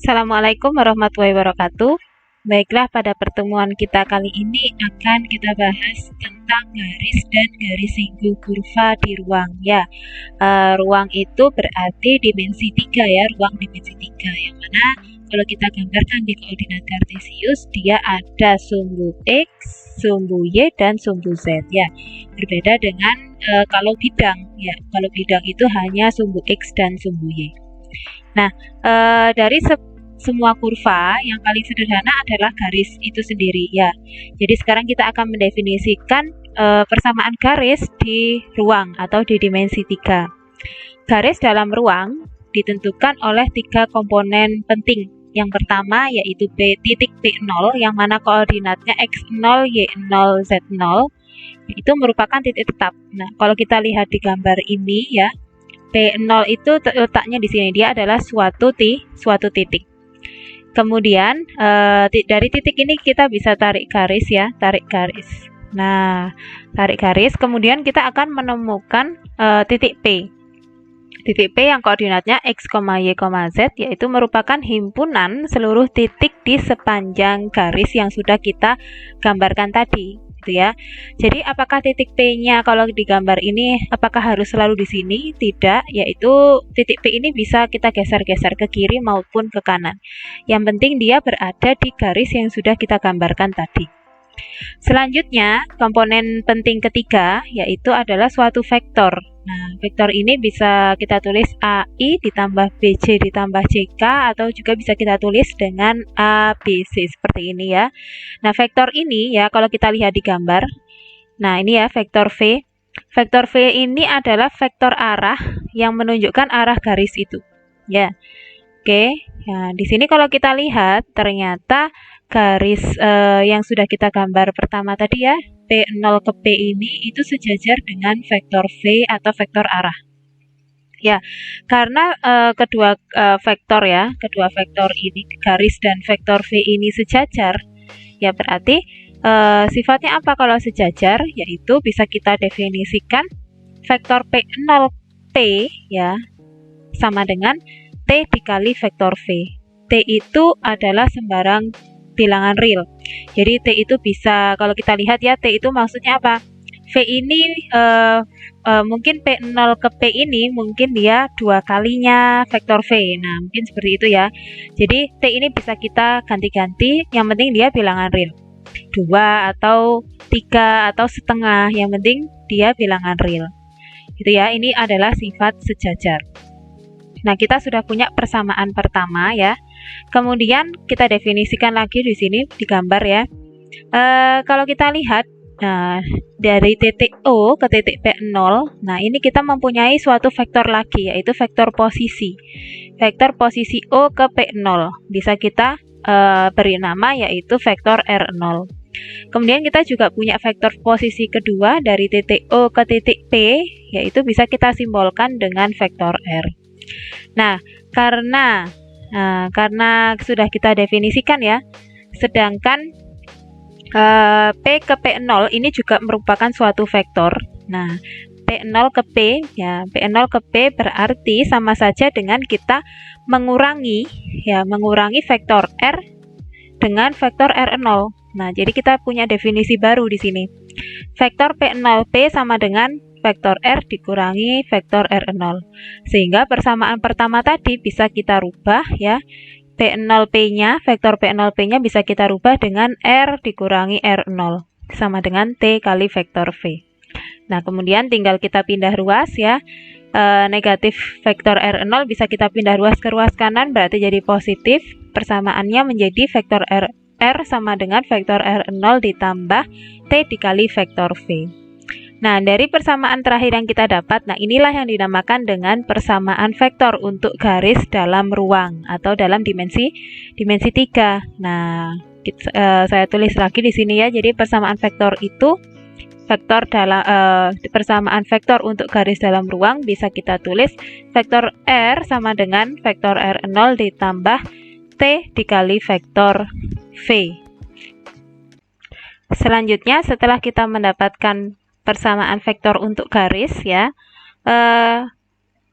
Assalamualaikum warahmatullahi wabarakatuh. Baiklah, pada pertemuan kita kali ini akan kita bahas tentang garis dan garis singgung kurva di ruang. Ya, ruang itu berarti dimensi 3 ya, ruang dimensi 3. Yang mana kalau kita gambarkan di koordinat kartesius, dia ada sumbu X, sumbu Y, dan sumbu Z ya. Berbeda dengan kalau bidang ya, kalau bidang itu hanya sumbu X dan sumbu Y. Nah, dari semua kurva yang paling sederhana adalah garis itu sendiri ya. Jadi sekarang kita akan mendefinisikan persamaan garis di ruang atau di dimensi 3. Garis dalam ruang ditentukan oleh 3 komponen penting. Yang pertama yaitu titik P0 yang mana koordinatnya X0, Y0, Z0 itu merupakan titik tetap. Nah, kalau kita lihat di gambar ini ya, P0 itu letaknya di sini, dia adalah suatu titik. Kemudian dari titik ini kita bisa tarik garis ya, tarik garis. Nah, tarik garis, kemudian kita akan menemukan titik P. Titik P yang koordinatnya X, Y, Z yaitu merupakan himpunan seluruh titik di sepanjang garis yang sudah kita gambarkan tadi. Gitu ya. Jadi apakah titik P-nya kalau di gambar ini apakah harus selalu di sini? Tidak, yaitu titik P ini bisa kita geser-geser ke kiri maupun ke kanan. Yang penting dia berada di garis yang sudah kita gambarkan tadi. Selanjutnya, komponen penting ketiga yaitu adalah suatu vektor. Nah, vektor ini bisa kita tulis AI ditambah BJ ditambah CK atau juga bisa kita tulis dengan ABC seperti ini ya. Nah, vektor ini ya kalau kita lihat di gambar. Nah, ini ya vektor V. Vektor V ini adalah vektor arah yang menunjukkan arah garis itu. Ya. Oke. Nah, di sini kalau kita lihat ternyata garis yang sudah kita gambar pertama tadi ya, P0 ke P ini itu sejajar dengan vektor V atau vektor arah. Ya, karena kedua vektor ya, kedua vektor ini garis dan vektor V ini sejajar, ya berarti sifatnya apa kalau sejajar? Yaitu bisa kita definisikan vektor P0 P ya sama dengan T dikali vektor V. T itu adalah sembarang bilangan real. Jadi T itu bisa, kalau kita lihat ya, T itu maksudnya apa? V ini mungkin P0 ke P ini mungkin dia 2 kalinya vektor V. Nah, mungkin seperti itu ya. Jadi T ini bisa kita ganti-ganti, yang penting dia bilangan real. 2 atau 3 atau setengah, yang penting dia bilangan real. Gitu ya, ini adalah sifat sejajar. Nah, kita sudah punya persamaan pertama ya. Kemudian kita definisikan lagi di sini di gambar ya. Kalau kita lihat, nah dari titik O ke titik P0, nah ini kita mempunyai suatu vektor lagi yaitu vektor posisi. Vektor posisi O ke P0 bisa kita beri nama yaitu vektor R0. Kemudian kita juga punya vektor posisi kedua dari titik O ke titik P, yaitu bisa kita simbolkan dengan vektor R. Nah, karena sudah kita definisikan ya, sedangkan P ke P0 ini juga merupakan suatu vektor. Nah, P0 ke P ya, P0 ke P berarti sama saja dengan kita mengurangi vektor R dengan vektor R0. Nah, jadi kita punya definisi baru di sini. Vektor P0P sama dengan vektor R dikurangi vektor R0. Sehingga persamaan pertama tadi bisa kita rubah ya. P0P-nya, vektor P0P-nya bisa kita rubah dengan R dikurangi R0 sama dengan T kali vektor V. Nah, kemudian tinggal kita pindah ruas ya. Negatif vektor R0 bisa kita pindah ruas ke ruas kanan, berarti jadi positif. Persamaannya menjadi vektor R sama dengan vektor R0 ditambah T dikali vektor V. Nah, dari persamaan terakhir yang kita dapat, nah inilah yang dinamakan dengan persamaan vektor untuk garis dalam ruang atau dalam dimensi 3. Nah, saya tulis lagi di sini ya. Jadi persamaan vektor itu persamaan vektor untuk garis dalam ruang bisa kita tulis vektor R sama dengan vektor R0 ditambah T dikali vektor V. Selanjutnya, setelah kita mendapatkan persamaan vektor untuk garis ya,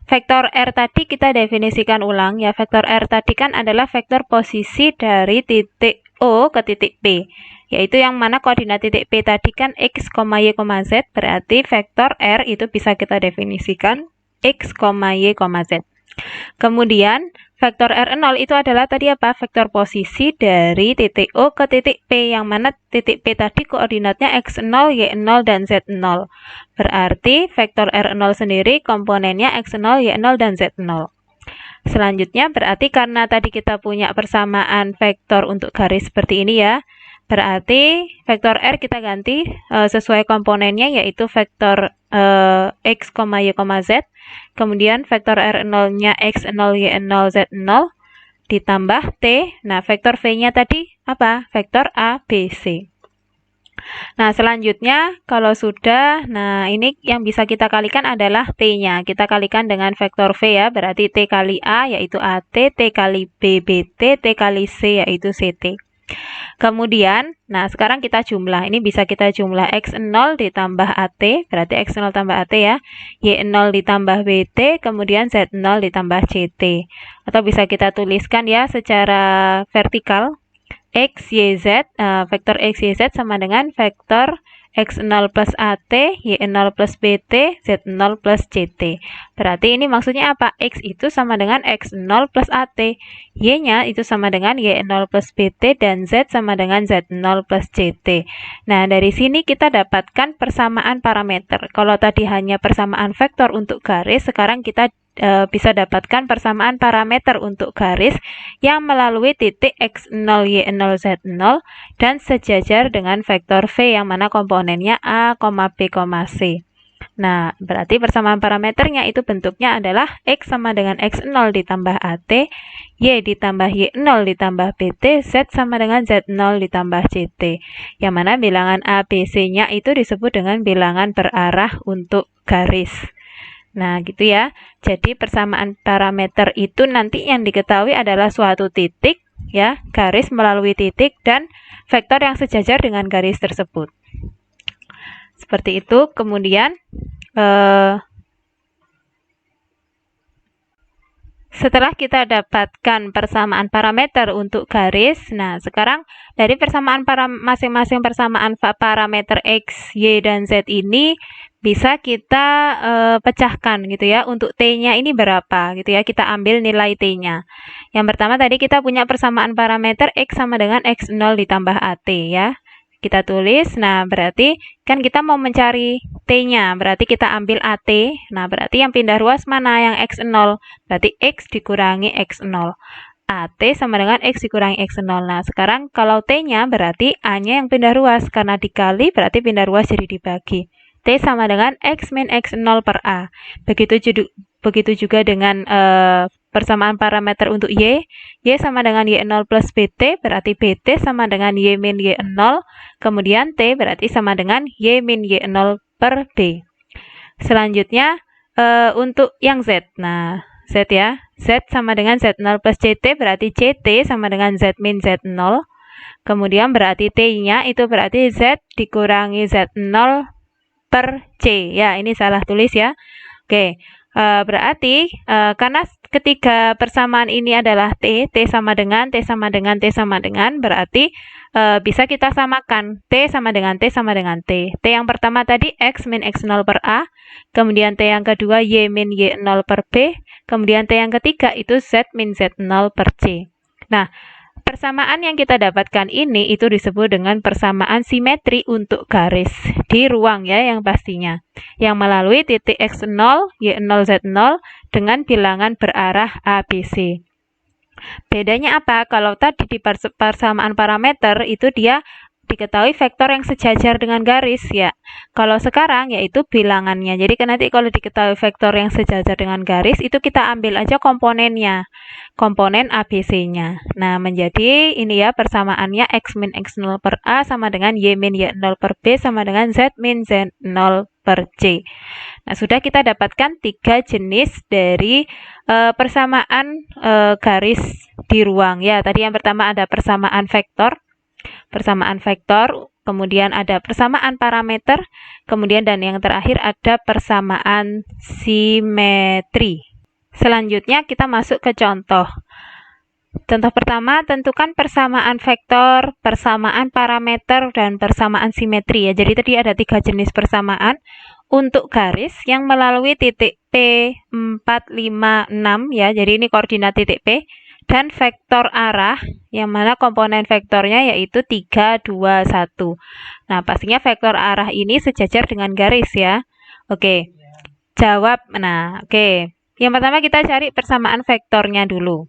Vektor R tadi kita definisikan ulang ya. Vektor R tadi kan adalah vektor posisi dari titik O ke titik P. Yaitu yang mana koordinat titik P tadi kan X, Y, Z. Berarti vektor R itu bisa kita definisikan X, Y, Z. Kemudian vektor R0 itu adalah tadi apa? Vektor posisi dari titik O ke titik P, yang mana titik P tadi koordinatnya X0, Y0, dan Z0. Berarti vektor R0 sendiri komponennya X0, Y0, dan Z0. Selanjutnya berarti karena tadi kita punya persamaan vektor untuk garis seperti ini ya, berarti vektor R kita ganti sesuai komponennya, yaitu vektor X, Y, Z. Kemudian vektor R0-nya X0, Y0, Z0 ditambah T. Nah, vektor V-nya tadi apa? Vektor A, B, C. Nah, selanjutnya kalau sudah, nah ini yang bisa kita kalikan adalah T-nya. Kita kalikan dengan vektor V ya, berarti T kali A yaitu AT, T kali B, BT, T kali C yaitu CT. Kemudian, nah sekarang kita jumlah. Ini bisa kita jumlah X0 ditambah AT, berarti X0 tambah AT ya. Y0 ditambah BT, kemudian Z0 ditambah CT. Atau bisa kita tuliskan ya secara vertikal. X, Y, Z, vektor X, Y, Z sama dengan vektor X0 plus AT, Y0 plus BT, Z0 plus CT. Berarti ini maksudnya apa? X itu sama dengan X0 plus AT, Y-nya itu sama dengan Y0 plus BT, dan Z sama dengan Z0 plus CT. Nah, dari sini kita dapatkan persamaan parameter. Kalau tadi hanya persamaan vektor untuk garis, sekarang kita bisa dapatkan persamaan parameter untuk garis yang melalui titik X0, Y0, Z0 dan sejajar dengan vektor V yang mana komponennya A, B, C. Nah, berarti persamaan parameternya itu bentuknya adalah X sama dengan X0 ditambah AT, Y ditambah Y0 ditambah BT, Z sama dengan Z0 ditambah CT. Yang mana bilangan A, B, C-nya itu disebut dengan bilangan berarah untuk garis. Nah, gitu ya. Jadi persamaan parameter itu nanti yang diketahui adalah suatu titik, ya, garis melalui titik, dan vektor yang sejajar dengan garis tersebut. Seperti itu. Kemudian, setelah kita dapatkan persamaan parameter untuk garis, nah sekarang dari persamaan masing-masing persamaan parameter X, Y, dan Z ini bisa kita pecahkan gitu ya. Untuk T-nya ini berapa gitu ya, kita ambil nilai T-nya. Yang pertama tadi kita punya persamaan parameter X sama dengan X0 ditambah AT ya. Kita tulis, nah berarti kan kita mau mencari T-nya, berarti kita ambil AT. Nah, berarti yang pindah ruas mana? Yang X0. Berarti X dikurangi X0. AT sama dengan X dikurangi X0. Nah, sekarang kalau T-nya berarti A-nya yang pindah ruas. Karena dikali berarti pindah ruas jadi dibagi. T sama dengan X min X0 per A. Begitu juga dengan persamaan parameter untuk Y. Y sama dengan Y0 plus BT, berarti BT sama dengan Y min Y0. Kemudian T berarti sama dengan Y min Y0 per B. Selanjutnya untuk yang Z. Nah, Z ya. Z sama dengan Z0 plus CT, berarti CT sama dengan Z min Z0. Kemudian berarti T-nya itu berarti Z dikurangi Z0 per C. Ya, ini salah tulis ya. Oke, berarti karena ketiga persamaan ini adalah T sama dengan, T sama dengan, T sama dengan, berarti bisa kita samakan T sama dengan T sama dengan T. T yang pertama tadi X min X0 per A, kemudian T yang kedua Y min Y0 per B, kemudian T yang ketiga itu Z min Z0 per C. Nah, persamaan yang kita dapatkan ini itu disebut dengan persamaan simetri untuk garis di ruang ya, yang pastinya. Yang melalui titik X0, Y0, Z0 dengan bilangan berarah ABC. Bedanya apa? Kalau tadi di persamaan parameter itu dia diketahui vektor yang sejajar dengan garis ya. Kalau sekarang yaitu bilangannya. Jadi nanti kalau diketahui vektor yang sejajar dengan garis itu kita ambil aja komponennya. Komponen ABC-nya. Nah, menjadi ini ya persamaannya X min X0 per A sama dengan Y min Y0 per B sama dengan Z min Z0 per C. Nah, sudah kita dapatkan 3 jenis dari persamaan garis di ruang ya. Tadi yang pertama ada persamaan vektor, kemudian ada persamaan parameter, kemudian dan yang terakhir ada persamaan simetri. Selanjutnya kita masuk ke contoh. Contoh pertama, tentukan persamaan vektor, persamaan parameter, dan persamaan simetri ya. Jadi tadi ada 3 jenis persamaan untuk garis yang melalui titik P 4, 5, 6 ya. Jadi ini koordinat titik P dan vektor arah yang mana komponen vektornya yaitu 3, 2, 1. Nah, pastinya vektor arah ini sejajar dengan garis ya. Oke. Jawab. Nah, oke. Yang pertama kita cari persamaan vektornya dulu.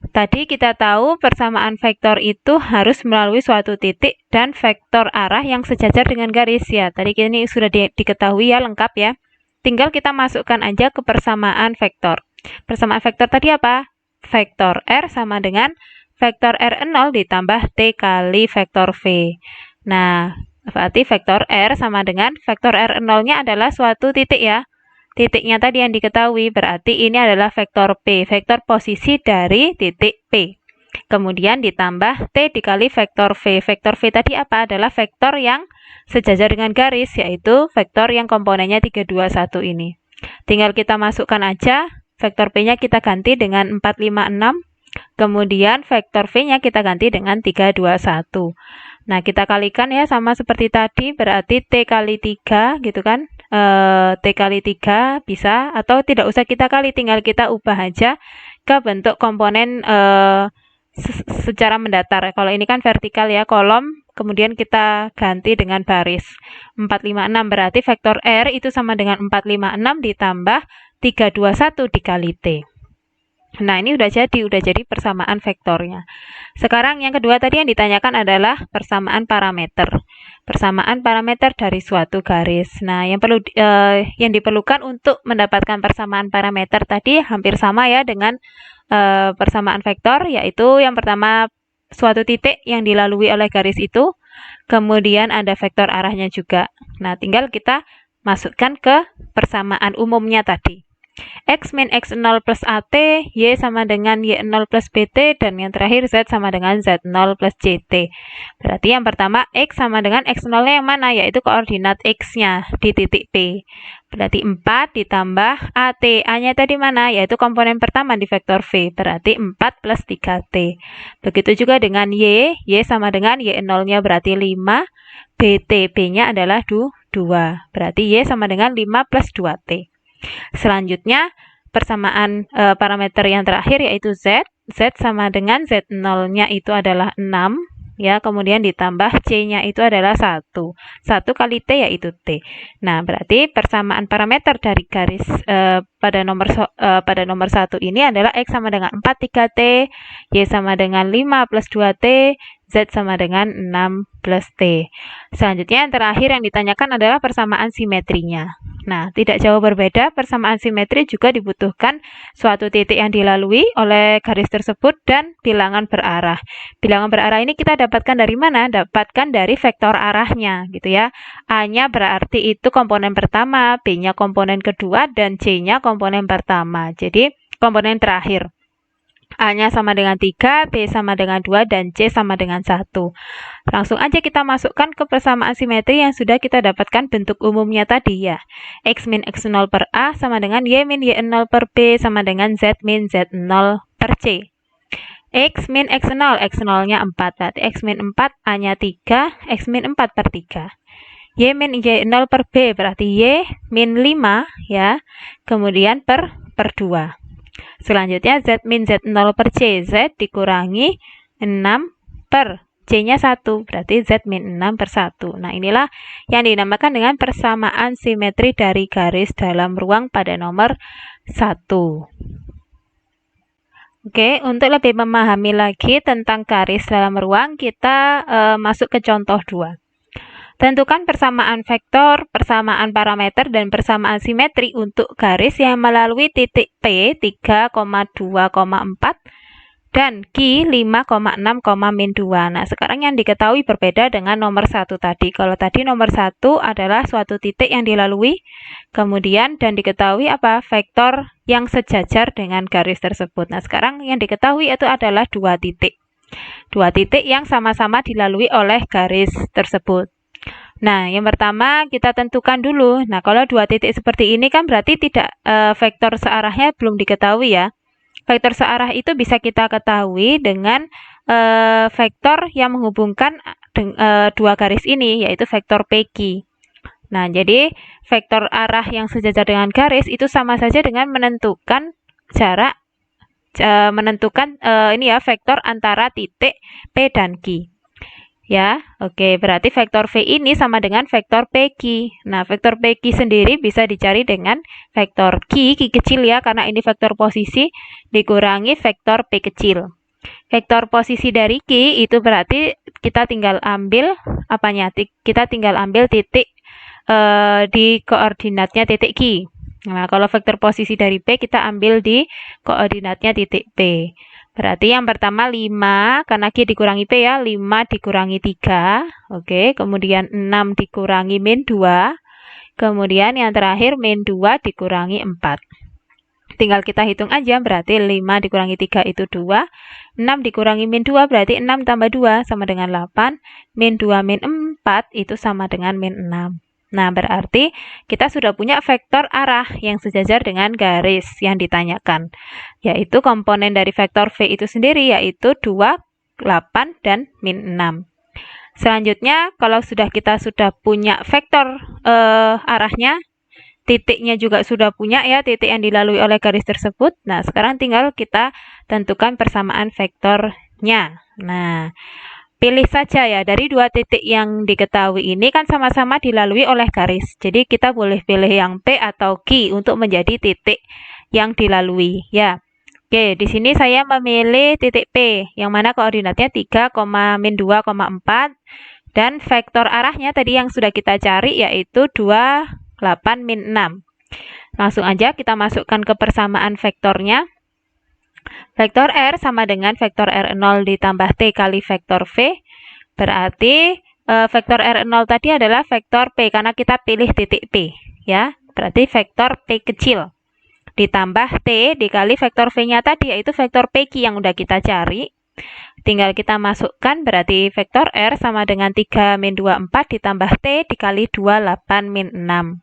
Tadi kita tahu persamaan vektor itu harus melalui suatu titik dan vektor arah yang sejajar dengan garis ya. Tadi ini sudah diketahui ya, lengkap ya. Tinggal kita masukkan aja ke persamaan vektor. Persamaan vektor tadi apa? Vektor R sama dengan vektor R0 ditambah T kali vektor V. Nah, berarti vektor R sama dengan vektor R0-nya adalah suatu titik ya. Titiknya tadi yang diketahui, berarti ini adalah vektor P, vektor posisi dari titik P. Kemudian ditambah T dikali vektor V. Vektor V tadi apa? Adalah vektor yang sejajar dengan garis, yaitu vektor yang komponennya 3, 2, 1 ini. Tinggal kita masukkan aja, vektor P-nya kita ganti dengan 4, 5, 6. Kemudian vektor V-nya kita ganti dengan 3, 2, 1. Nah, kita kalikan ya sama seperti tadi, berarti T kali 3 gitu kan. T kali 3 bisa, atau tidak usah kita kali, tinggal kita ubah aja ke bentuk komponen secara mendatar. Kalau ini kan vertikal ya, kolom, kemudian kita ganti dengan baris. 4, 5, 6 berarti vektor R itu sama dengan 4, 5, 6 ditambah 3, 2, 1 dikali T. Nah, ini udah jadi persamaan vektornya. Sekarang yang kedua tadi yang ditanyakan adalah persamaan parameter. Persamaan parameter dari suatu garis. Nah, yang diperlukan untuk mendapatkan persamaan parameter tadi hampir sama ya dengan persamaan vektor, yaitu yang pertama suatu titik yang dilalui oleh garis itu, kemudian ada vektor arahnya juga. Nah, tinggal kita masukkan ke persamaan umumnya tadi. X min X0 plus AT, Y sama dengan Y0 plus BT, dan yang terakhir Z sama dengan Z0 plus CT. Berarti yang pertama X sama dengan X0-nya yang mana? Yaitu koordinat X-nya di titik P. Berarti 4 ditambah AT. A-nya tadi mana? Yaitu komponen pertama di vektor V. Berarti 4 plus 3T. Begitu juga dengan Y. Y sama dengan Y0-nya berarti 5. BT. B-nya adalah 2. Berarti Y sama dengan 5 plus 2T. Selanjutnya persamaan parameter yang terakhir yaitu Z. Z sama dengan Z0-nya itu adalah 6 ya, kemudian ditambah C-nya itu adalah 1. 1 kali T yaitu T. Nah, berarti persamaan parameter dari garis pada nomor 1 ini adalah X sama dengan 4 3T, Y sama dengan 5 plus 2T, Z sama dengan 6 plus T. Selanjutnya yang terakhir yang ditanyakan adalah persamaan simetrinya. Nah, tidak jauh berbeda, persamaan simetri juga dibutuhkan suatu titik yang dilalui oleh garis tersebut dan bilangan berarah. Bilangan berarah ini kita dapatkan dari mana? Dapatkan dari vektor arahnya, gitu ya. A-nya berarti itu komponen pertama, B-nya komponen kedua, dan C-nya komponen pertama. Jadi, komponen terakhir. A-nya sama dengan 3, B sama dengan 2, dan C sama dengan 1. Langsung aja kita masukkan ke persamaan simetri yang sudah kita dapatkan bentuk umumnya tadi ya. X min X0 per A sama dengan Y min Y0 per B sama dengan Z min Z0 per C. X min X0, X0-nya 4, berarti X min 4, A-nya 3, X min 4 per 3. Y min Y0 per B, berarti Y min 5 ya, kemudian per 2. Selanjutnya Z min Z0 per C, Z dikurangi 6 per C-nya 1, berarti Z min 6 per 1. Nah, inilah yang dinamakan dengan persamaan simetri dari garis dalam ruang pada nomor 1. Oke, untuk lebih memahami lagi tentang garis dalam ruang, kita masuk ke contoh 2. Tentukan persamaan vektor, persamaan parameter, dan persamaan simetri untuk garis yang melalui titik P 3,2,4 dan Q 5,6, min 2. Nah, sekarang yang diketahui berbeda dengan nomor 1 tadi. Kalau tadi nomor 1 adalah suatu titik yang dilalui, kemudian dan diketahui apa? Vektor yang sejajar dengan garis tersebut. Nah, sekarang yang diketahui itu adalah 2 titik. 2 titik yang sama-sama dilalui oleh garis tersebut. Nah, yang pertama kita tentukan dulu. Nah, kalau dua titik seperti ini kan berarti tidak vektor searahnya belum diketahui ya. Vektor searah itu bisa kita ketahui dengan vektor yang menghubungkan dua garis ini, yaitu vektor PQ. Nah, jadi vektor arah yang sejajar dengan garis itu sama saja dengan menentukan jarak, ini ya vektor antara titik P dan Q. Ya, oke. Berarti vektor V ini sama dengan vektor PQ. Nah, vektor PQ sendiri bisa dicari dengan vektor Q kecil ya, karena ini vektor posisi, dikurangi vektor P kecil. Vektor posisi dari Q itu berarti kita tinggal ambil apanya? Kita tinggal ambil titik di koordinatnya titik Q. Nah, kalau vektor posisi dari P kita ambil di koordinatnya titik P. Berarti yang pertama 5, karena Q dikurangi P ya, 5 dikurangi 3, oke, kemudian 6 dikurangi min 2, kemudian yang terakhir min 2 dikurangi 4. Tinggal kita hitung aja, berarti 5 dikurangi 3 itu 2, 6 dikurangi min 2 berarti 6 tambah 2 sama dengan 8, min 2 min 4 itu sama dengan min 6. Nah, berarti kita sudah punya vektor arah yang sejajar dengan garis yang ditanyakan, yaitu komponen dari vektor V itu sendiri, yaitu 2, 8, dan min 6. Selanjutnya, kalau kita sudah punya vektor arahnya, titiknya juga sudah punya ya, titik yang dilalui oleh garis tersebut. Nah, sekarang tinggal kita tentukan persamaan vektornya. Nah, pilih saja ya, dari dua titik yang diketahui ini kan sama-sama dilalui oleh garis. Jadi kita boleh pilih yang P atau Q untuk menjadi titik yang dilalui ya. Oke, di sini saya memilih titik P yang mana koordinatnya 3, min 2, 4 dan vektor arahnya tadi yang sudah kita cari yaitu 2, 8, min 6. Langsung aja kita masukkan ke persamaan vektornya. Vektor R sama dengan vektor R0 ditambah T kali vektor V. Berarti vektor R0 tadi adalah vektor P karena kita pilih titik P. Ya, berarti vektor P kecil. Ditambah T dikali vektor V-nya tadi yaitu vektor PQ yang udah kita cari. Tinggal kita masukkan berarti vektor R sama dengan 3 min 2, 4 ditambah T dikali 2, 8 min 6.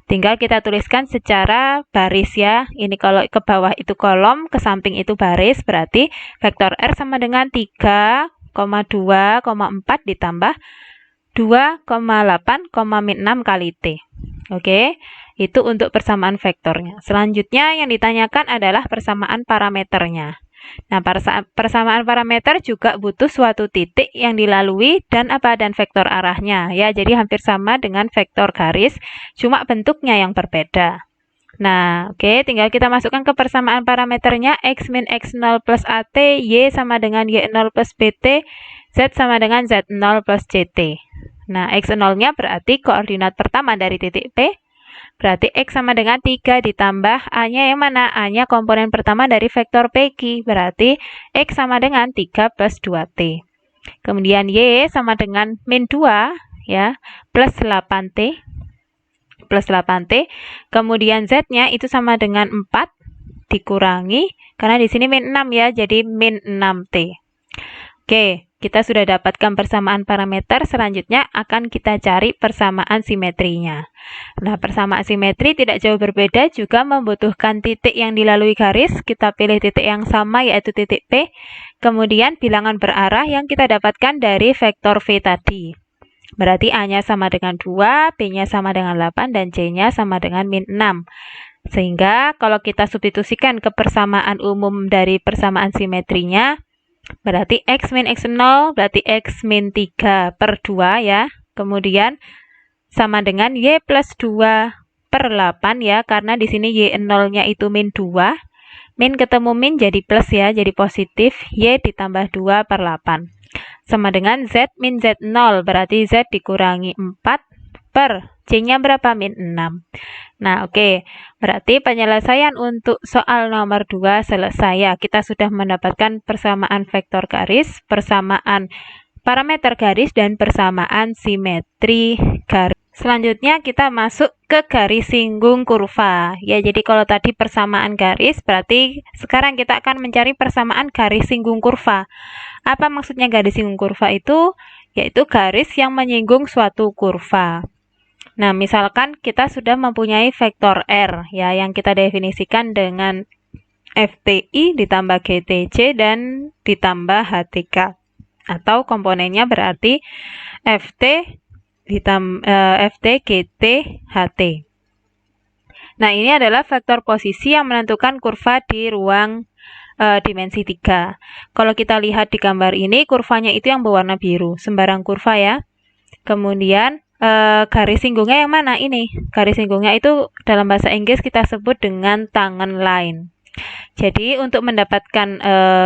Tinggal kita tuliskan secara baris ya. Ini kalau ke bawah itu kolom, ke samping itu baris, berarti vektor R sama dengan 3, 2, 4 ditambah 2, 8, min 6 kali T. Oke, itu untuk persamaan vektornya. Selanjutnya yang ditanyakan adalah persamaan parameternya. Nah, persamaan parameter juga butuh suatu titik yang dilalui dan vektor arahnya ya. Jadi hampir sama dengan vektor garis, cuma bentuknya yang berbeda. Nah, oke, tinggal kita masukkan ke persamaan parameternya X min X0 plus AT, Y sama dengan Y0 plus BT, Z sama dengan Z0 plus CT. Nah, X0-nya berarti koordinat pertama dari titik P. Berarti X sama dengan 3 ditambah A-nya yang mana? A-nya komponen pertama dari vektor PQ. Berarti X sama dengan 3 plus 2T. Kemudian Y sama dengan min 2 ya, plus 8T. Plus 8T. Kemudian Z-nya itu sama dengan 4 dikurangi, karena di sini min 6 ya, jadi min 6T. Oke, kita sudah dapatkan persamaan parameter, selanjutnya akan kita cari persamaan simetrinya. Nah, persamaan simetri tidak jauh berbeda, juga membutuhkan titik yang dilalui garis. Kita pilih titik yang sama yaitu titik P, kemudian bilangan berarah yang kita dapatkan dari vektor V tadi. Berarti A-nya sama dengan 2, B-nya sama dengan 8, dan C-nya sama dengan min 6. Sehingga kalau kita substitusikan ke persamaan umum dari persamaan simetrinya, berarti X min X0 berarti X min 3 per 2 ya. Kemudian sama dengan Y plus 2 per 8 ya, karena di sini Y0-nya itu min 2. Min ketemu min jadi plus ya, jadi positif. Y ditambah 2 per 8. Sama dengan Z min Z0, berarti Z dikurangi 4 per C-nya berapa? Min 6. Nah, oke. Berarti penyelesaian untuk soal nomor 2 selesai ya. Kita sudah mendapatkan persamaan vektor garis, persamaan parameter garis, dan persamaan simetri garis. Selanjutnya kita masuk ke garis singgung kurva. Ya, jadi kalau tadi persamaan garis, berarti sekarang kita akan mencari persamaan garis singgung kurva. Apa maksudnya garis singgung kurva itu? yaitu garis yang menyinggung suatu kurva. Nah, misalkan kita sudah mempunyai vektor R, ya, yang kita definisikan dengan FTI ditambah GTC dan ditambah HTK. Atau komponennya berarti FT FT, GT, HT. Nah, ini adalah vektor posisi yang menentukan kurva di ruang dimensi 3. Kalau kita lihat di gambar ini, kurvanya itu yang berwarna biru, sembarang kurva ya. Kemudian garis singgungnya yang mana? Ini. Garis singgungnya itu dalam bahasa Inggris kita sebut dengan tangen line. Jadi untuk mendapatkan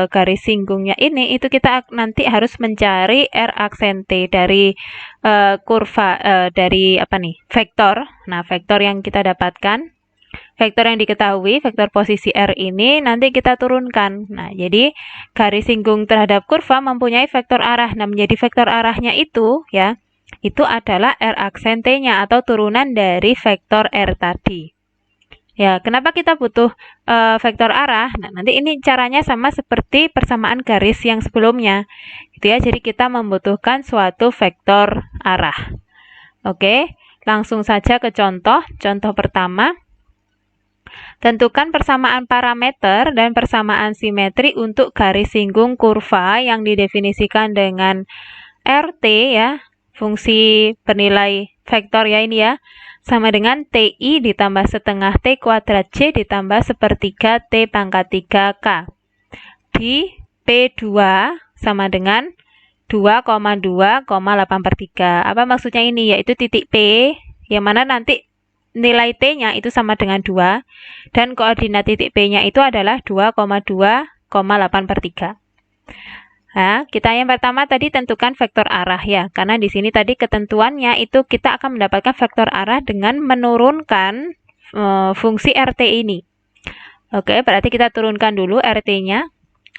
garis singgungnya ini, itu kita nanti harus mencari R aksen T dari kurva dari apa nih? Vektor. Nah, vektor yang kita dapatkan, vektor yang diketahui, vektor posisi R ini nanti kita turunkan. Nah, jadi garis singgung terhadap kurva mempunyai vektor arah. Nah, menjadi vektor arahnya itu ya, itu adalah R aksen T-nya atau turunan dari vektor R tadi. Ya, kenapa kita butuh vektor arah? Nah, nanti ini caranya sama seperti persamaan garis yang sebelumnya. Gitu ya. Jadi kita membutuhkan suatu vektor arah. Oke, langsung saja ke contoh. Contoh pertama. Tentukan persamaan parameter dan persamaan simetri untuk garis singgung kurva yang didefinisikan dengan RT ya, fungsi bernilai vektor ya ini ya, sama dengan TI ditambah setengah T kuadrat C ditambah sepertiga T pangkat 3K. Di P2 sama dengan 2,2,8/3. Apa maksudnya ini? Yaitu titik P, yang mana nanti nilai T-nya itu sama dengan 2, dan koordinat titik P-nya itu adalah 2,2,8/3. Nah, kita yang pertama tadi tentukan vektor arah ya, karena di sini tadi ketentuannya itu kita akan mendapatkan vektor arah dengan menurunkan fungsi RT ini. Oke, berarti kita turunkan dulu RT-nya.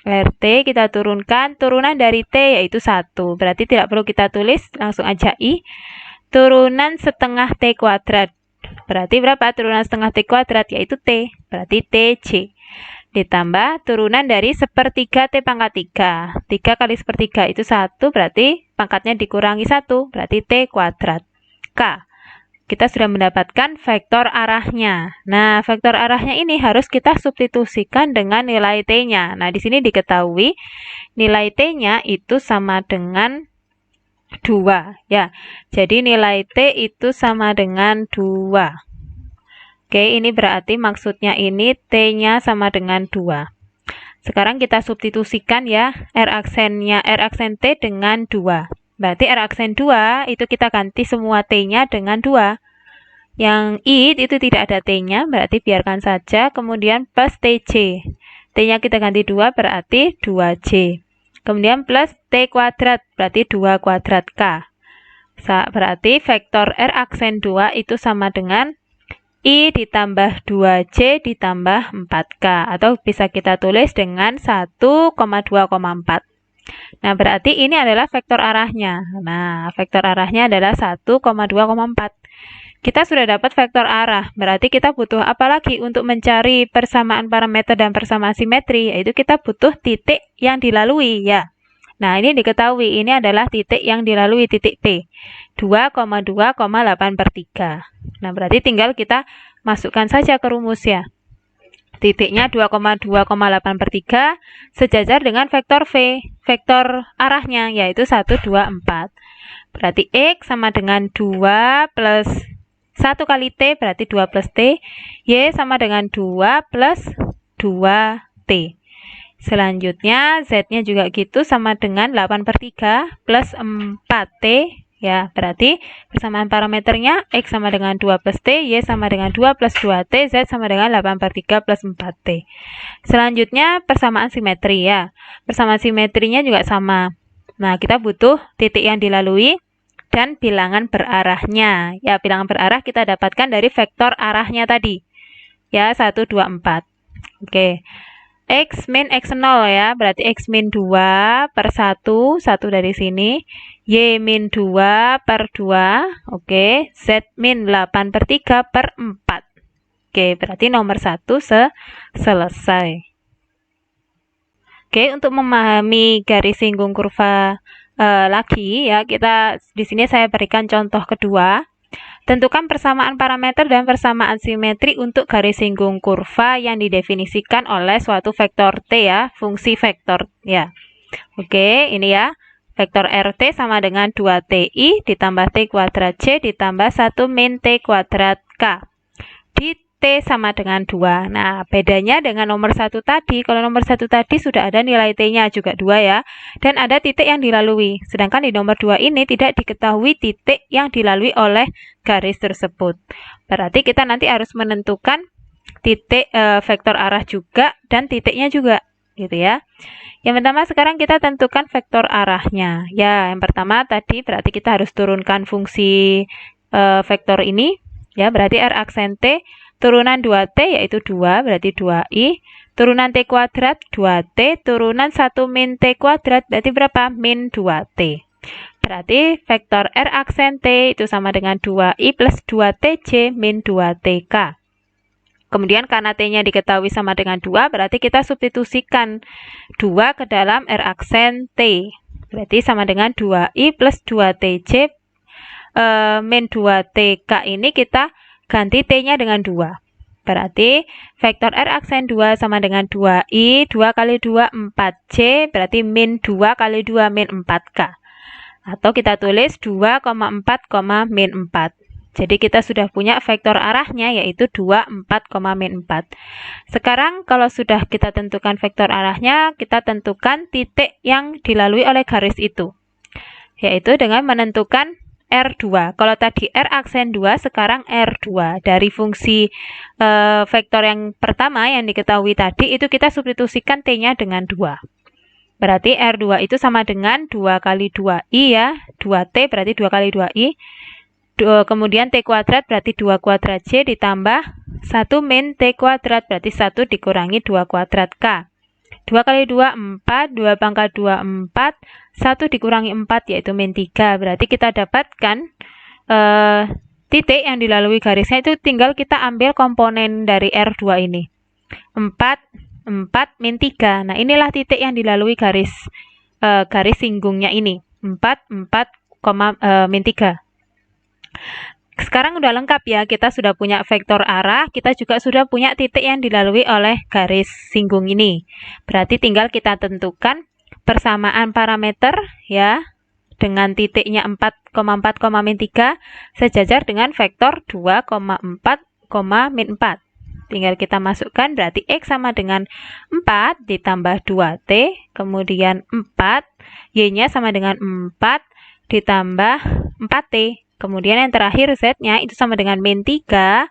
RT kita turunkan, turunan dari T yaitu 1. Berarti tidak perlu kita tulis, langsung aja I. Turunan setengah T kuadrat. Berarti berapa turunan setengah T kuadrat? Yaitu T. Berarti TC. Ditambah turunan dari sepertiga T pangkat 3. 3 kali sepertiga itu 1, berarti pangkatnya dikurangi 1, berarti T kuadrat. K. Kita sudah mendapatkan vektor arahnya. Nah, vektor arahnya ini harus kita substitusikan dengan nilai T-nya. Nah, di sini diketahui nilai T-nya itu sama dengan 2. Ya, jadi nilai T itu sama dengan 2. Oke, ini berarti maksudnya ini T-nya sama dengan 2. Sekarang kita substitusikan ya, R aksen T dengan 2. Berarti R aksen 2 itu kita ganti semua T-nya dengan 2. Yang I itu tidak ada T-nya, berarti biarkan saja. Kemudian plus TC. T-nya kita ganti 2, berarti 2C. Kemudian plus T kuadrat, berarti 2 kuadrat K. Berarti vektor R aksen 2 itu sama dengan I ditambah 2C ditambah 4K, atau bisa kita tulis dengan 1,2,4. Nah, berarti ini adalah vektor arahnya. Nah, vektor arahnya adalah 1,2,4. Kita sudah dapat vektor arah, berarti kita butuh apa lagi untuk mencari persamaan parameter dan persamaan simetri? Yaitu kita butuh titik yang dilalui ya. Nah, ini diketahui, ini adalah titik yang dilalui, titik P. 2,2,8/3. Nah, berarti tinggal kita masukkan saja ke rumus ya. Titiknya 2,2,8/3 sejajar dengan vektor V, vektor arahnya, yaitu 1, 2, 4. Berarti X sama dengan 2 plus 1 kali T, berarti 2 plus T. Y sama dengan 2 plus 2T. Selanjutnya Z-nya juga gitu, sama dengan 8/3 plus 4T. Ya, berarti persamaan parameternya X sama dengan 2 plus T, Y sama dengan 2 plus 2T, Z sama dengan 8/3 plus 4T. Selanjutnya persamaan simetri ya. Persamaan simetrinya juga sama. Nah, kita butuh titik yang dilalui dan bilangan berarahnya. Ya, bilangan berarah kita dapatkan dari vektor arahnya tadi. Ya, 1, 2, 4. Oke. X min X0 ya, berarti X min 2 per 1, 1 dari sini. Y min 2 per 2, oke. Z min 8/3 per 4. Oke, berarti nomor 1 selesai. Oke, untuk memahami garis singgung kurva lagi ya, kita di sini saya berikan contoh kedua. Tentukan persamaan parameter dan persamaan simetri untuk garis singgung kurva yang didefinisikan oleh suatu vektor T ya, fungsi vektor ya. Oke, ini ya. Vektor RT sama dengan 2TI ditambah T kuadrat C ditambah 1 min T kuadrat K. Di T sama dengan 2. Nah, bedanya dengan nomor 1 tadi, kalau nomor 1 tadi sudah ada nilai T-nya juga 2 ya, dan ada titik yang dilalui. Sedangkan di nomor 2 ini tidak diketahui titik yang dilalui oleh garis tersebut. Berarti kita nanti harus menentukan titik vektor arah juga dan titiknya juga, gitu ya. Yang pertama sekarang kita tentukan vektor arahnya. Ya, yang pertama tadi berarti kita harus turunkan fungsi vektor ini. Ya, berarti R aksen T turunan 2T yaitu 2, berarti 2I. Turunan T kuadrat 2T, turunan 1 min T kuadrat, berarti berapa? Min 2T. Berarti vektor R aksen T itu sama dengan 2I plus 2TJ min 2TK. Kemudian karena T-nya diketahui sama dengan 2, berarti kita substitusikan 2 ke dalam R aksen T. Berarti sama dengan 2I plus 2TJ min 2TK ini kita ganti T-nya dengan 2. Berarti vektor R aksen 2 sama dengan 2I, 2 kali 2, 4J, berarti min 2 kali 2, min 4K. Atau kita tulis 2,4, min 4. Jadi kita sudah punya vektor arahnya yaitu 2, 4, min 4. Sekarang kalau sudah kita tentukan vektor arahnya, kita tentukan titik yang dilalui oleh garis itu. Yaitu dengan menentukan R2. Kalau tadi R aksen 2, sekarang R2. Dari fungsi vektor yang pertama yang diketahui tadi, itu kita substitusikan T-nya dengan 2. Berarti R2 itu sama dengan 2 kali 2I ya. 2T berarti 2 kali 2I. Kemudian T kuadrat berarti 2 kuadrat J ditambah 1 min T kuadrat berarti 1 dikurangi 2 kuadrat K. 2 kali 2, 4, 2 pangkat 2, 4, 1 dikurangi 4 yaitu min 3. Berarti kita dapatkan titik yang dilalui garisnya itu tinggal kita ambil komponen dari R2 ini. 4, 4, min 3. Nah, inilah titik yang dilalui garis singgungnya ini. 4, 4, min 3. Sekarang udah lengkap ya, kita sudah punya vektor arah, kita juga sudah punya titik yang dilalui oleh garis singgung ini. Berarti tinggal kita tentukan persamaan parameter ya, dengan titiknya 4,4, min 3 sejajar dengan vektor 2,4, min 4. Tinggal kita masukkan, berarti X sama dengan 4 ditambah 2T, kemudian 4, Y-nya sama dengan 4 ditambah 4T. Kemudian yang terakhir Z-nya itu sama dengan min 3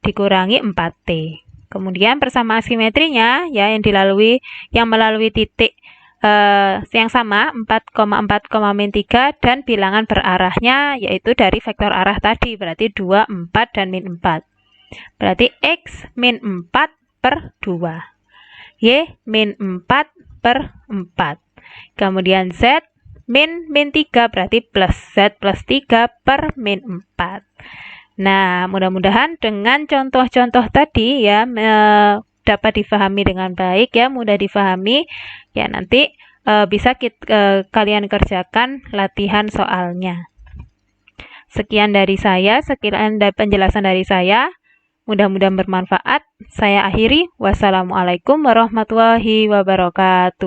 dikurangi 4T. Kemudian persamaan simetrinya ya yang melalui titik yang sama 4,4, min 3 dan bilangan berarahnya yaitu dari vektor arah tadi berarti 2, 4 dan min 4. Berarti X min 4 per 2. Y min 4 per 4. Kemudian Z min 3 berarti plus Z plus 3 per min 4. Nah, mudah-mudahan dengan contoh-contoh tadi ya dapat difahami dengan baik ya, mudah difahami. Ya, nanti bisa kalian kerjakan latihan soalnya. Sekian dari saya, sekian dari penjelasan dari saya. Mudah-mudahan bermanfaat. Saya akhiri. Wassalamualaikum warahmatullahi wabarakatuh.